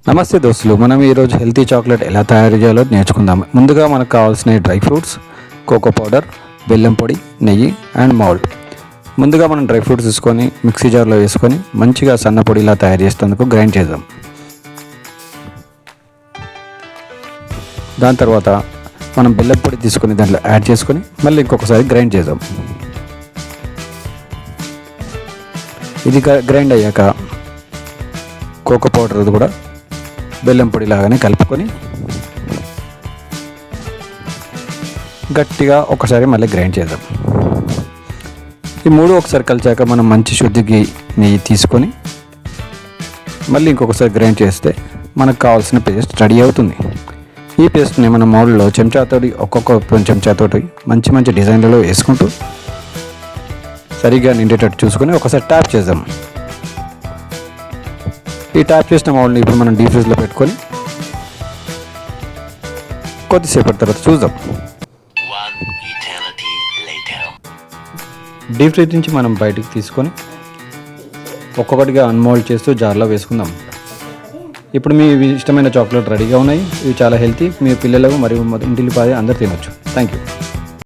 నమస్తే దోస్తులు, మనం ఈరోజు హెల్తీ చాక్లెట్ ఎలా తయారు చేయాలో నేర్చుకుందాం. ముందుగా మనకు కావాల్సిన డ్రై ఫ్రూట్స్, కోకో పౌడర్, బెల్లం పొడి, నెయ్యి అండ్ మౌల్డ్. ముందుగా మనం డ్రై ఫ్రూట్స్ తీసుకొని మిక్సీ జార్లో వేసుకొని మంచిగా సన్న పొడిలా తయారు చేసేందుకు గ్రైండ్ చేద్దాం. దాని తర్వాత మనం బెల్లం పొడి తీసుకొని దాంట్లో యాడ్ చేసుకొని మళ్ళీ ఇంకొకసారి గ్రైండ్ చేద్దాం. ఇది గ్రైండ్ అయ్యాక కోకో పౌడర్ కూడా బెల్లం పొడి లాగానే కలుపుకొని గట్టిగా ఒకసారి మళ్ళీ గ్రైండ్ చేద్దాం. ఈ మూడు ఒకసారి కలిసాక మనం మంచి శుద్ధికి నెయ్యి తీసుకొని మళ్ళీ ఇంకొకసారి గ్రైండ్ చేస్తే మనకు కావాల్సిన పేస్ట్ రెడీ అవుతుంది. ఈ పేస్ట్ని మనం మౌల్డ్లో చెంచాతోటి ఒక్కొక్క చెంచాతోటి మంచి మంచి డిజైన్లలో వేసుకుంటూ సరిగ్గా నిండేటట్టు చూసుకొని ఒకసారి ట్యాప్ చేద్దాం. ఈ ట్యాప్ చేసిన మౌల్డ్ని ఇప్పుడు మనం డీప్ ఫ్రిడ్జ్లో పెట్టుకొని కొద్దిసేపటి తర్వాత చూద్దాం. డీప్ ఫ్రిడ్జ్ నుంచి మనం బయటికి తీసుకొని ఒక్కొక్కటిగా అన్మోల్డ్ చేస్తూ జార్లో వేసుకుందాం. ఇప్పుడు మీ ఇష్టమైన చాక్లెట్ రెడీగా ఉన్నాయి. ఇవి చాలా హెల్తీ. మీ పిల్లలకు మరియు ఇంటిల్లిపాది అందరూ తినొచ్చు. Thank you.